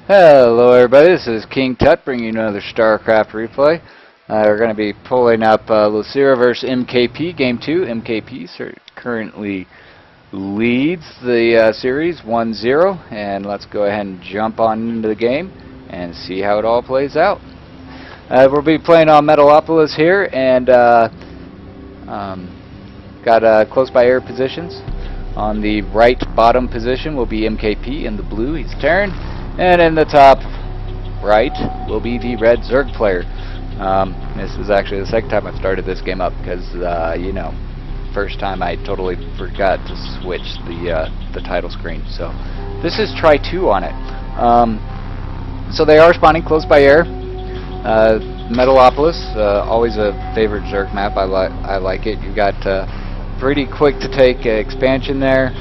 Hello everybody, this is King Tut bringing you another StarCraft replay. We're going to be pulling up Losira vs MKP Game 2. MKP currently leads the series 1-0, and let's go ahead and jump on into the game and see how it all plays out. We'll be playing on Metalopolis here, and got close by air positions. On the right bottom position will be MKP, in the blue he's Terran. And in the top right will be the red Zerg player. This is actually the second time I've started this game up because, you know, first time I totally forgot to switch the title screen. So this is try 2 on it. So they are spawning close by air. Metalopolis, always a favorite Zerg map. I like it. You got pretty quick to take expansion there.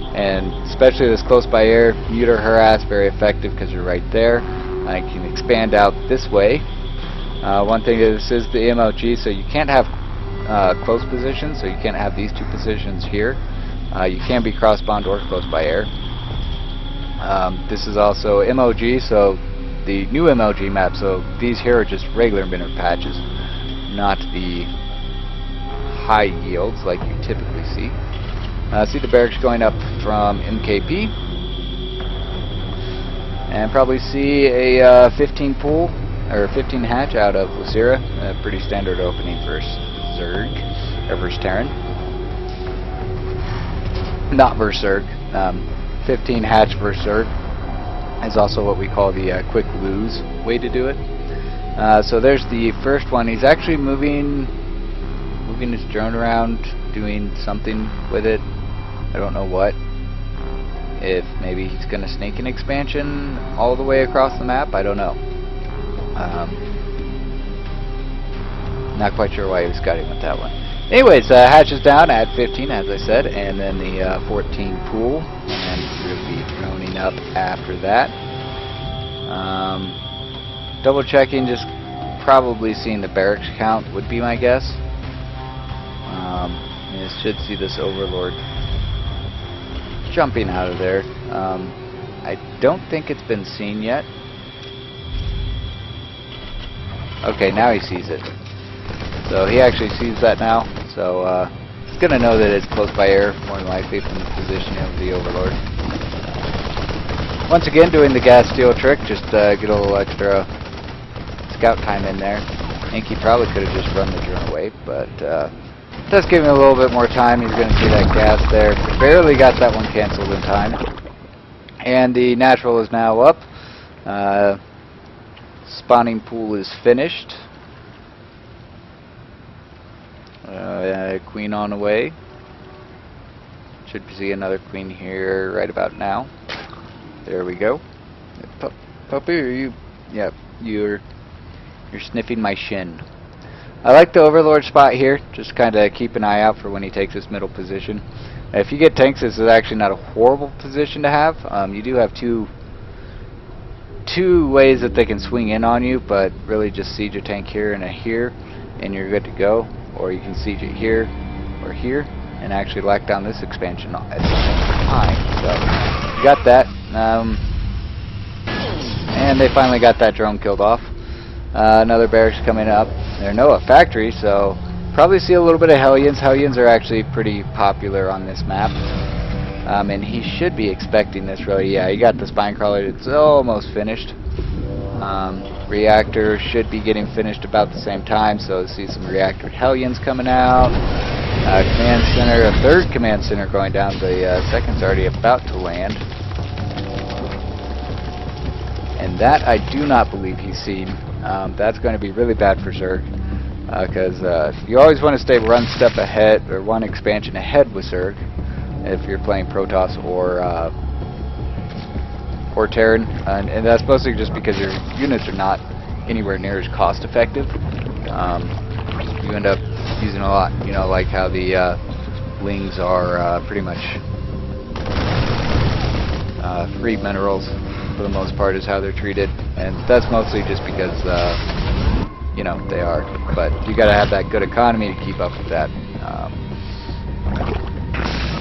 And especially this close by air, mute or harass, very effective because you're right there. I can expand out this way. One thing is this is the MLG, so you can't have close positions, so you can't have these two positions here. You can be cross spawned or close by air. This is also MLG, so the new MLG map, so these here are just regular minute patches, not the high yields like you typically see. See the barracks going up from MKP, and probably see a 15 pool or 15 hatch out of Losira. A pretty standard opening for Zerg or versus Terran. Not versus Zerg. 15 hatch versus Zerg is also what we call the quick lose way to do it. So there's the first one. He's actually moving his drone around, doing something with it. I don't know what. If maybe he's going to sneak an expansion all the way across the map, I don't know. Not quite sure why he was scouting with that one. Anyways, hatch is down at 15, as I said, and then the 14 pool, and we'll be droning up after that. Double checking, just probably seeing the barracks count would be my guess. You should see this Overlord jumping out of there. I don't think it's been seen yet. Okay, now he sees it. So he actually sees that now. So he's going to know that it's close by air, more than likely, from the positioning of the Overlord. Once again, doing the gas steal trick, just get a little extra scout time in there. I think he probably could have just run the drone away, but does give him a little bit more time. He's going to see that gas there. Barely got that one canceled in time. And the natural is now up. Spawning pool is finished. Queen on the way. Should see another queen here right about now. There we go. Puppy, are you? Yeah, you're sniffing my shin. I like the Overlord spot here. Just kind of keep an eye out for when he takes this middle position. If you get tanks, this is actually not a horrible position to have. You do have two ways that they can swing in on you, but really just siege a tank here and a here, and you're good to go. Or you can siege it here or here, and actually lock down this expansion at the same time. So you got that. And they finally got that drone killed off. Another barracks coming up. They're a factory, so probably see a little bit of Hellions. Hellions are actually pretty popular on this map. And he should be expecting this really. Yeah, he got the spine crawler. It's almost finished. Reactor should be getting finished about the same time, so see some reactor Hellions coming out. Command center, a third command center going down. The second's already about to land. And that I do not believe he's seen. That's going to be really bad for Zerg, because you always want to stay one step ahead, or one expansion ahead with Zerg, if you're playing Protoss or Terran, and that's mostly just because your units are not anywhere near as cost effective. You end up using a lot, you know, like how the Lings are pretty much free minerals. For the most part is how they're treated, and that's mostly just because you know, they are, but you gotta have that good economy to keep up with that.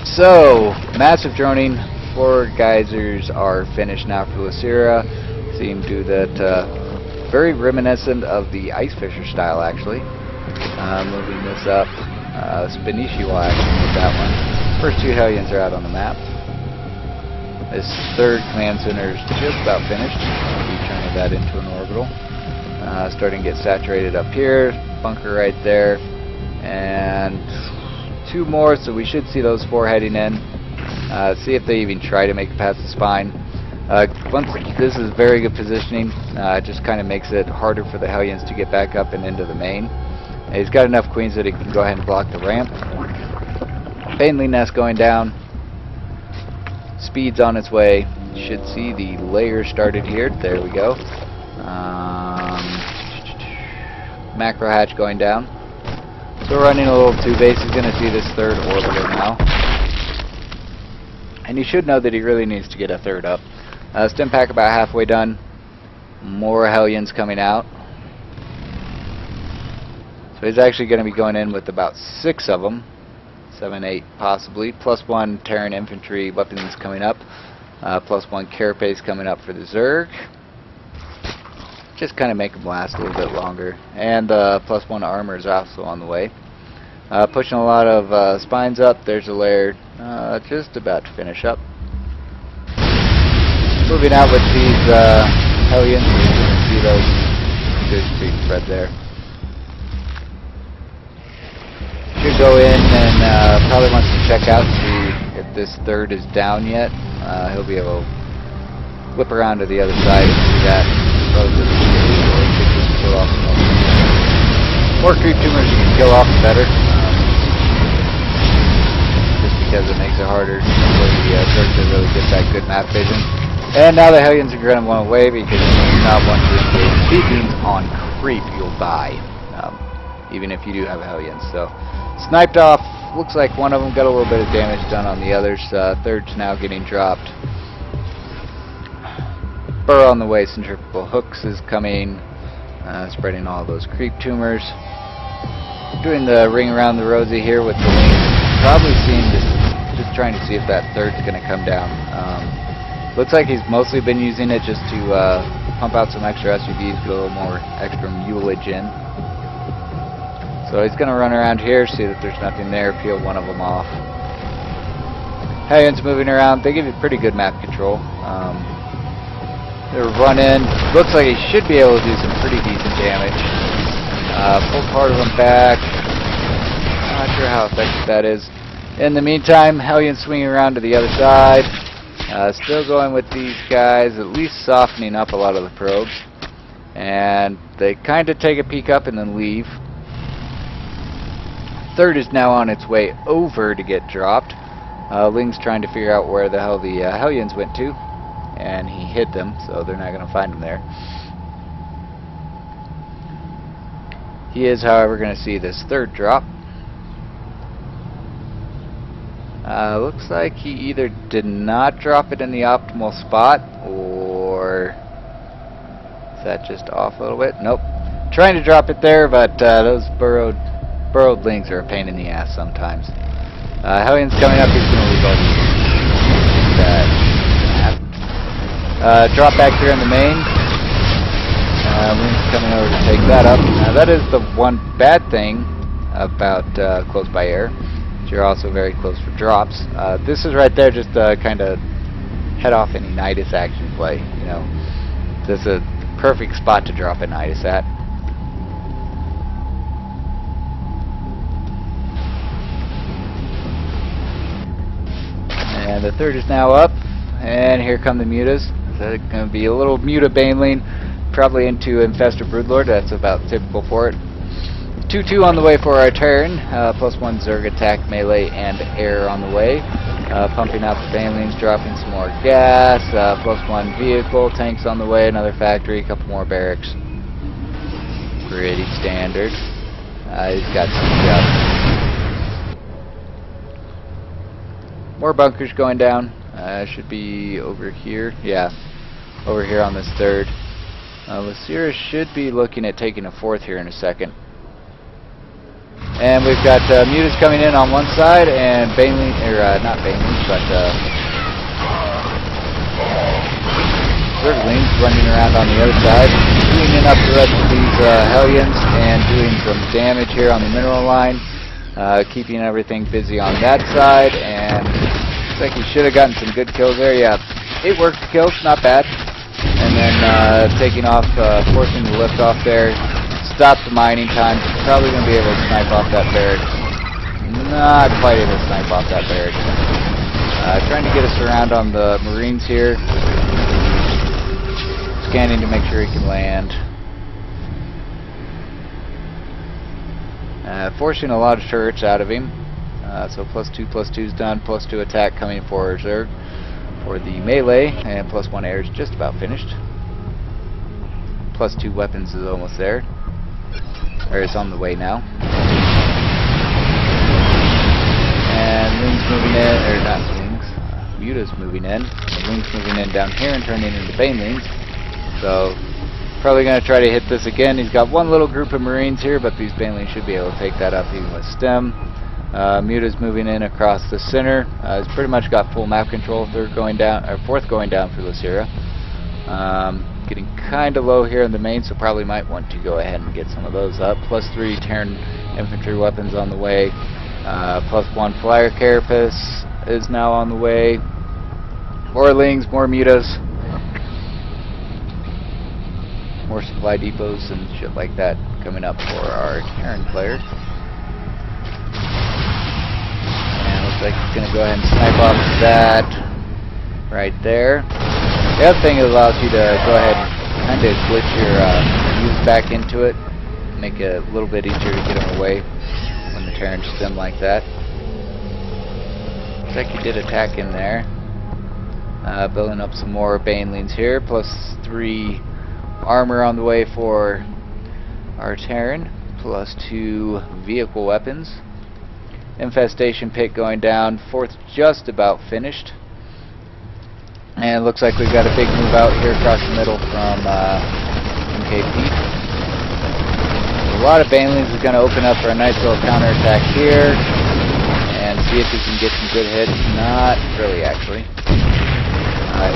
So massive droning forward geysers are finished now for Losira. Seem to do that very reminiscent of the ice fisher style, actually. Moving this up, MLGWAG2 with that one. First two Hellions are out on the map. This third command center is just about finished. I'll be turning that into an orbital. Starting to get saturated up here, bunker right there, and two more, so we should see those four heading in. See if they even try to make it past the spine. Once this is very good positioning, it just kind of makes it harder for the Hellions to get back up and into the main. He's got enough queens that he can go ahead and block the ramp. Baneling nest going down. Speed's on its way. Should see the layer started here. There we go. Macro hatch going down. So we're running a little two base. He's going to see this third orbiter now. And you should know that he really needs to get a third up. Stim pack about halfway done. More Hellions coming out. So he's actually going to be going in with about 6 of them. 7, 8 possibly. +1 Terran infantry weapons coming up. +1 carapace coming up for the Zerg. Just kind of make them last a little bit longer. And +1 armor is also on the way. Pushing a lot of spines up. There's a layer just about to finish up. Moving out with these Hellions. You can see those good creep spread there. Should go in and probably wants to check out, see if this third is down yet. He'll be able to whip around to the other side and do that. More creep tumors you can kill off, the better. Just because it makes it harder for the Zerg to really get that good map vision. And now the Hellions are going to run away because you do not want to engage. Speed means on creep you'll die, even if you do have Hellions. So sniped off. Looks like one of them got a little bit of damage done on the others. Third's now getting dropped. Burrow on the way. Centrifugal hooks is coming. Spreading all those creep tumors. Doing the ring around the rosy here with the wings. Probably seeing just trying to see if that third's going to come down. Looks like he's mostly been using it just to pump out some extra SUVs, get a little more extra mulage in. So he's going to run around here, see that there's nothing there, peel one of them off. Hellions moving around. They give you pretty good map control. They're running. Looks like he should be able to do some pretty decent damage. Pull part of them back. Not sure how effective that is. In the meantime, Hellions swinging around to the other side. Still going with these guys, at least softening up a lot of the probes. And they kind of take a peek up and then leave. Third is now on its way over to get dropped. Ling's trying to figure out where the hell the Hellions went to. And he hit them, so they're not going to find him there. He is, however, going to see this third drop. Looks like he either did not drop it in the optimal spot, or is that just off a little bit? Nope. Trying to drop it there, but those burrowed lings are a pain in the ass sometimes. Hellions coming up. He's going to leave all drop back here in the main. Ling's coming over to take that up. Now that is the one bad thing about close by air. You're also very close for drops. This is right there just to kind of head off any Nidus action play. You know, this is a perfect spot to drop a Nidus at. And the third is now up, and here come the mutas. So it's going to be a little muta baneling, probably into Infestor Broodlord. That's about typical for it. 2-2 on the way for our turn. +1 Zerg attack, melee, and air on the way. Pumping out the banelings, dropping some more gas. +1 vehicle, tanks on the way, another factory, a couple more barracks. Pretty standard. He's got some jobs. More bunkers going down. Should be over here. Yeah, over here on this third. Losira should be looking at taking a fourth here in a second. And we've got mutas coming in on one side, and baneling, or not baneling, but Zerglings running around on the other side, cleaning up the rest of these Hellions and doing some damage here on the mineral line, keeping everything busy on that side. And looks like he should have gotten some good kills there. Yeah, 8 work kills, not bad. And then taking off, forcing the lift off there. Stop the mining time. Probably going to be able to snipe off that barrack. Not quite able to snipe off that barrack. Trying to get us around on the Marines here. Scanning to make sure he can land. Forcing a lot of turrets out of him. So +2/+2's done. +2 attack coming for Zerg for the melee, and +1 air is just about finished. +2 weapons is almost there. Or it's on the way now. And Lings moving in, or not Lings, Muta's moving in. The Lings moving in down here and turning into Banelings. So probably going to try to hit this again. He's got one little group of Marines here, but these Banelings should be able to take that up even with stem. Muta's moving in across the center. He's pretty much got full map control. Fourth going down for Losira. Getting kind of low here in the main, so probably might want to go ahead and get some of those up. +3 Terran infantry weapons on the way. +1 flyer carapace is now on the way. More Lings, more Mutas. More supply depots and shit like that coming up for our Terran player. And looks like he's going to go ahead and snipe off that right there. The other thing, it allows you to go ahead and kind of glitch your use back into it. Make it a little bit easier to get them away when the Terrans stem like that. Looks like he did attack in there. Building up some more Banelings here. +3 armor on the way for our Terran. +2 vehicle weapons. Infestation pit going down. Fourth just about finished. And it looks like we've got a big move out here across the middle from MKP. A lot of Banelings is going to open up for a nice little counterattack here. And see if we can get some good hits. Not really, actually.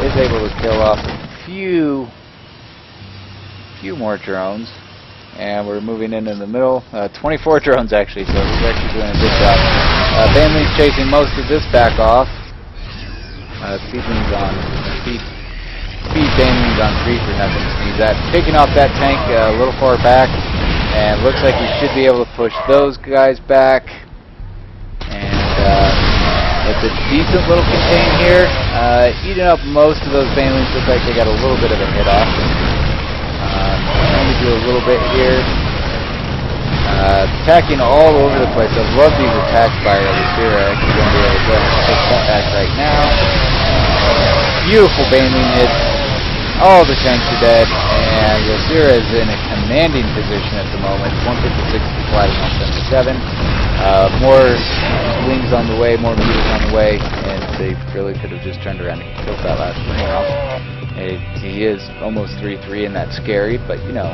Is able to kill off a few more drones. And we're moving in the middle. 24 drones, actually, so he's actually doing a good job. Banelings chasing most of this back off. Speed Banelings on 3 for nothing to sneeze at. Taking off that tank a little far back, and looks like we should be able to push those guys back. And it's a decent little contain here. Eating up most of those Banelings. Looks like they got a little bit of a hit off. Trying to do a little bit here. Attacking all over the place. I love these attacks by Losira. Actually going to be able to go ahead and take that back right now. Beautiful Baneling hits. All the tanks are dead, and Losira is in a commanding position at the moment. 156 to flat at 177. More Lings on the way, more Mutas on the way, and they really could have just turned around and killed that last one off. He is almost 3-3, and that's scary, but you know.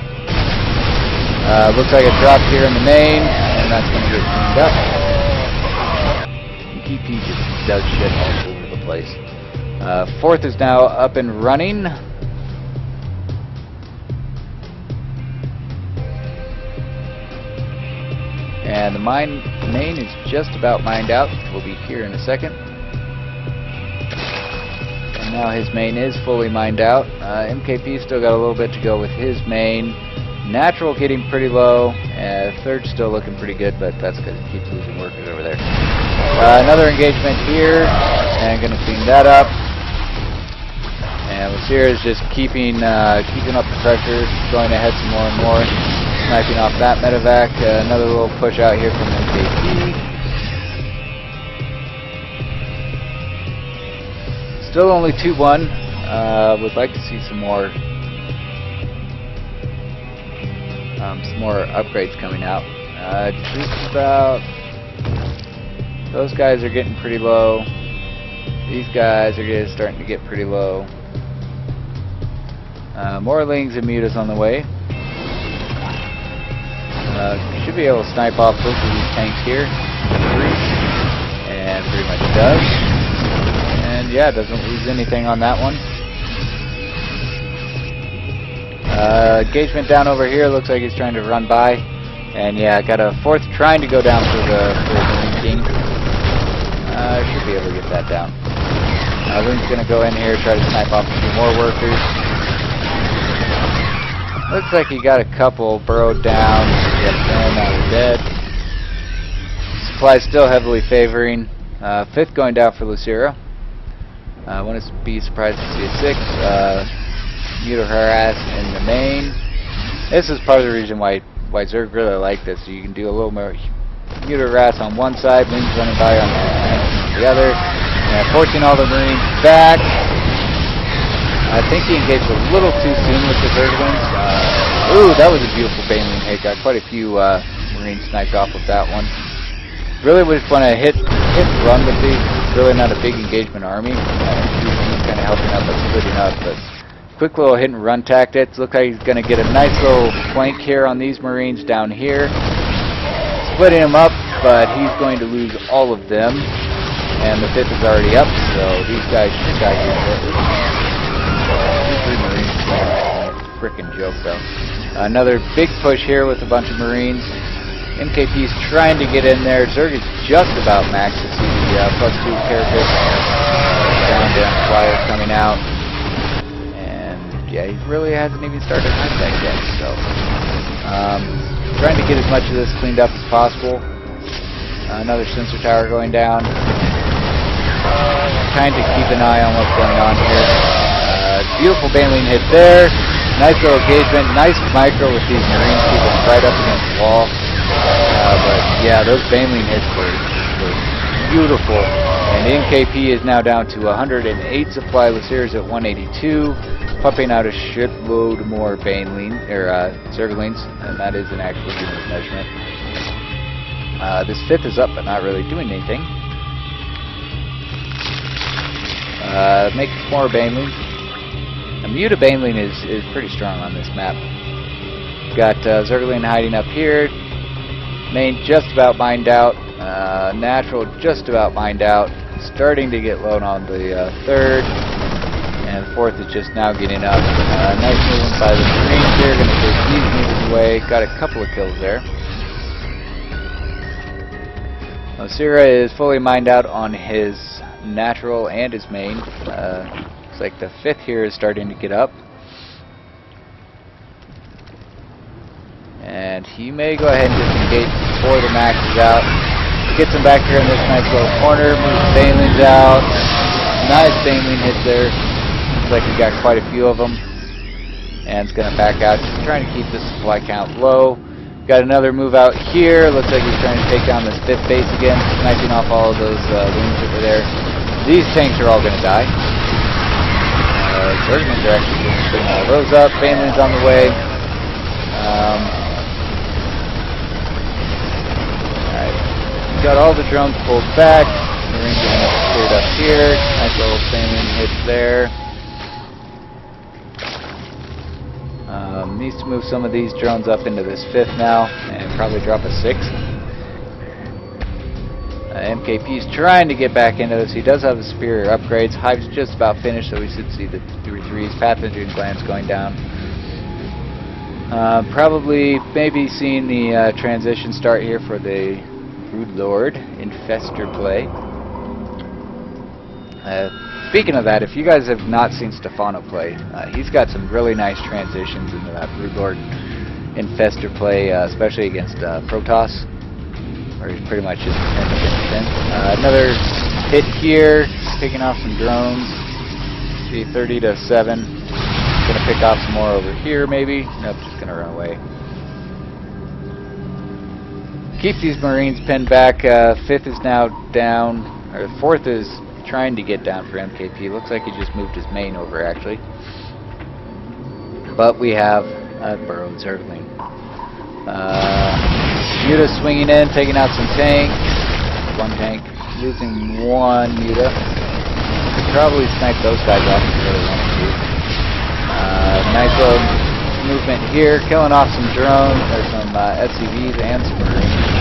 Looks like a drop here in the main, and that's going to get cleaned up. MKP just does shit all over the place. Fourth is now up and running. And the main is just about mined out. We'll be here in a second. And now his main is fully mined out. MKP still got a little bit to go with his main. Natural getting pretty low. Third's still looking pretty good, but that's because he keeps losing workers over there. Another engagement here, and going to clean that up. And Losira is just keeping up the pressure, going ahead some more and more, sniping off that medevac. Another little push out here from MKP. Still only 2-1. Would like to see some more upgrades coming out. Just about. Those guys are getting pretty low. These guys are starting to get pretty low. More Lings and Mutas on the way. Should be able to snipe off both of these tanks here. And pretty much does. And yeah, doesn't lose anything on that one. Engagement down over here. Looks like he's trying to run by. And yeah, got a fourth trying to go down for the Marine King. Should be able to get that down. Loon's going to go in here, try to snipe off a few more workers. Looks like he got a couple burrowed down. Yep, and now we're dead. Supply still heavily favoring. Fifth going down for Losira. I wouldn't be surprised to see a sixth. Muto harass in the main. This is part of the reason why Zerg really like this. So you can do a little more Muto harass on one side, Marines running by on the other, and forcing all the Marines back. I think he engaged a little too soon with the Zerglings. Ooh, that was a beautiful Baneling hit. Got quite a few Marines sniped off of that one. Really would just want to hit run with these. Really not a big engagement army. He's kind of helping out by splitting up, but quick little hit and run tactics. Looks like he's going to get a nice little flank here on these Marines down here. Splitting them up, but he's going to lose all of them. And the fifth is already up, so these guys should die here shortly. 3 Marines. Frickin' joke though. Another big push here with a bunch of Marines. MKP's trying to get in there. Zerg is just about max. You see the +2 carapace down flyers coming out. And yeah, he really hasn't even started contact yet. So trying to get as much of this cleaned up as possible. Another sensor tower going down. Trying to keep an eye on what's going on here. Beautiful Baneling hit there. Nice little engagement. Nice micro with these Marines keeping right up against the wall. But yeah, those Baneling hits were beautiful. And MKP is now down to 108 supply. Losira's at 182. Pumping out a shitload more Baneling, or Zerglings, and that is an actual unit measurement. This fifth is up, but not really doing anything. Make more Baneling. A Muta Baneling is pretty strong on this map. Got Zergling hiding up here. Main just about mined out. Natural just about mined out. Starting to get low on the third. And fourth is just now getting up. Nice movement by the Marines here. Going to take these moving away. Got a couple of kills there. Losira is fully mined out on his natural and his main. Looks like the fifth here is starting to get up. And he may go ahead and disengage before the max is out. Gets him back here in this nice little corner. Moves Banelings out. Nice Baneling hit there. Looks like we got quite a few of them. And it's going to back out. Just trying to keep the supply count low. Got another move out here. Looks like he's trying to take down this fifth base again. Sniping off all of those wings that were there. These tanks are all going to die. Zerglings are actually going to bring all those up. Banelings on the way. Got all the drones pulled back. Marines are cleared up here. Nice little Baneling hits there. Needs to move some of these drones up into this fifth now and probably drop a sixth. MKP's trying to get back into this. He does have the superior upgrades. Hive's just about finished, so we should see the 3-3s. Pathogen glands going down. Probably maybe seeing the transition start here for the Brood Lord Infestor play. Speaking of that, if you guys have not seen Stefano play, he's got some really nice transitions into that Brood Lord Infestor play, especially against Protoss, where he's pretty much just 10 against 10. Another hit here, picking off some drones. See, 30 to 7. Gonna pick off some more over here, maybe. Nope, just gonna run away. Keep these Marines pinned back. Fifth is now down, or fourth is trying to get down for MKP. Looks like he just moved his main over, actually. But we have a burrowed Zergling. Muta swinging in, taking out some tanks. One tank, losing one Muta. Could probably snipe those guys off if you really wanted to. Nice little movement here, killing off some drones. There's some SCVs and some Marines.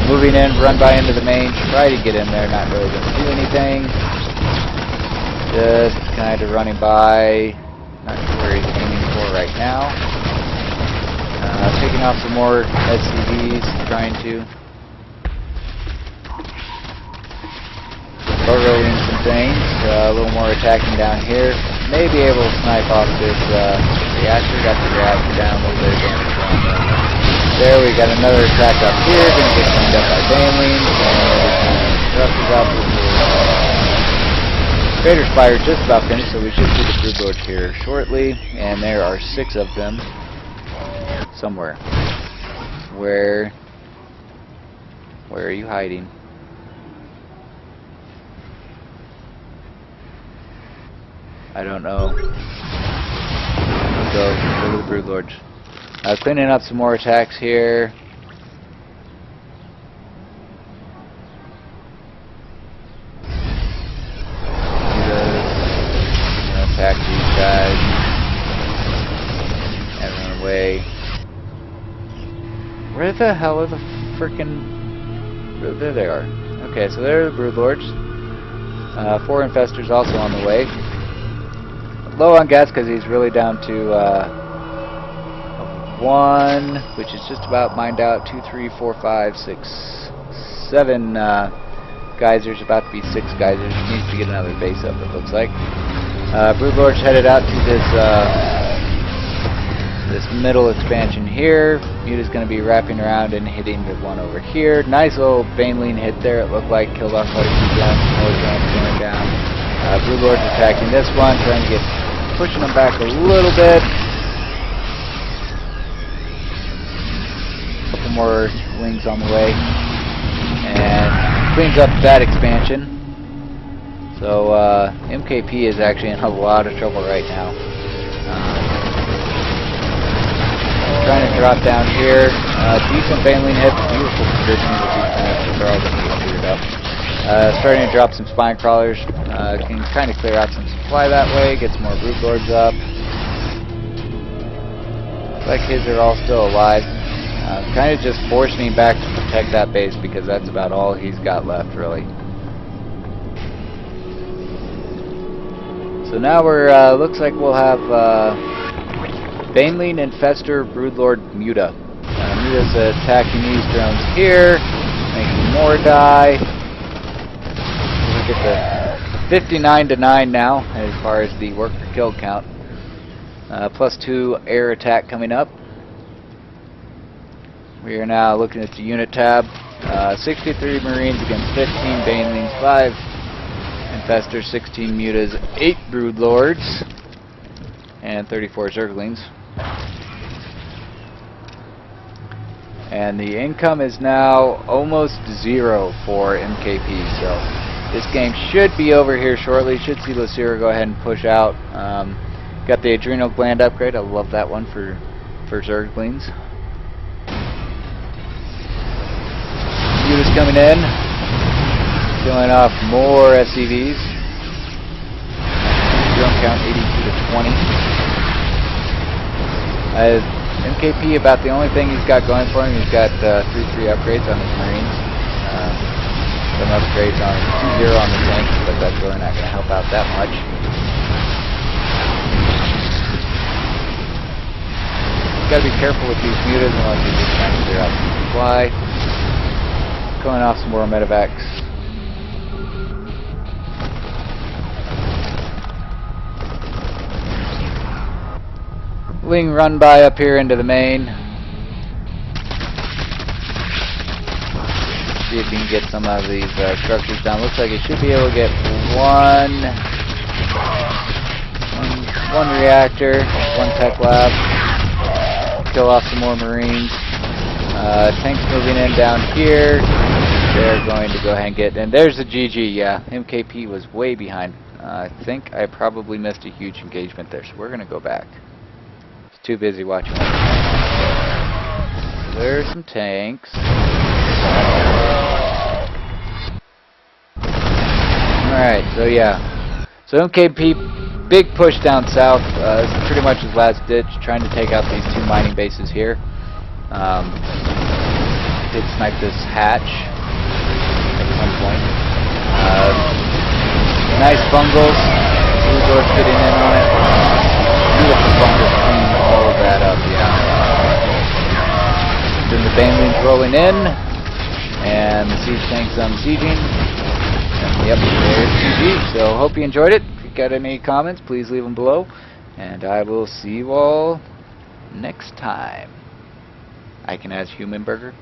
Moving in, run by into the main, try to get in there, not really going to do anything. Just kind of running by, not sure where he's aiming for right now. Taking off some more SCVs, trying to burrowing some things. A little more attacking down here. May be able to snipe off this reactor. Got the reactor down, a little bit of damage on there. We got another attack up here. Gonna get cleaned up by banelings. And thrusters out with the Crater's fire just about finished, so we should see the brood lords here shortly. And there are 6 of them somewhere. Where are you hiding? I don't know. Let's go to the brood lords. Cleaning up some more attacks here. Attack these guys and run away. Where the hell are the frickin'... There they are. Okay, so there are the brood lords. 4 infestors also on the way. Low on gas because he's really down to 1, which is just about mined out. 2, 3, 4, 5, 6, 7 geysers. About to be 6 geysers. Needs to get another base up, it looks like. Brood lords headed out to this middle expansion here. Muta's going to be wrapping around and hitting the one over here. Nice little baneling hit there. It looked like killed off quite a few guns. More guns going down. Brood lords attacking this one, trying to get pushing them back a little bit. A couple more wings on the way, and cleans up that expansion. So MKP is actually in a lot of trouble right now. Trying to drop down here. Decent baneling hit. Beautiful position with these planets. They're all going to get cleared up. Starting to drop some spine crawlers. Can kind of clear out some supply that way. Get some more brood lords up. Looks like his are all still alive. Kind of just forcing him back to protect that base because that's about all he's got left, really. So now we're looks like we'll have Baneling, Infestor, Broodlord, Muta. Muta's attacking these drones here, making more die. Look at the 59-9 now as far as the worker kill count. +2 air attack coming up. We are now looking at the unit tab. 63 Marines against 15 Banelings, 5 Infestors, 16 Mutas, 8 Broodlords, and 34 Zerglings. And the income is now almost 0 for MKP, so this game should be over here shortly. Should see Losira go ahead and push out. Got the adrenal gland upgrade. I love that one for Zerglings. Muta's coming in, killing off more SCVs. Drone count 82 to 20. MKP about the only thing he's got going for him. He's got 3-3 upgrades on his Marines. Some upgrades on 2-0 on the tanks, but that's really not going to help out that much. Got to be careful with these mutas unless you're just trying to clear out some supply. Going off some more medevacs. Wing run by up here into the main. See if we can get some of these structures down. Looks like it should be able to get one reactor, 1 tech lab. Kill off some more Marines. Tanks moving in down here. They're going to go ahead and get, and there's the GG. Yeah, MKP was way behind. I think I probably missed a huge engagement there, so we're going to go back. Too busy watching. There's some tanks. Alright, so yeah. So MKP, big push down south. This is pretty much his last ditch, trying to take out these 2 mining bases here. Did snipe this hatch at some point. Nice bungles. Broodlords getting in on it. Beautiful bungles. All of that up, yeah. the banelings rolling in, and the siege tanks unsieging. And yep, there's GG. So hope you enjoyed it. If you got any comments, please leave them below, and I will see you all next time. I can ask Human Burger.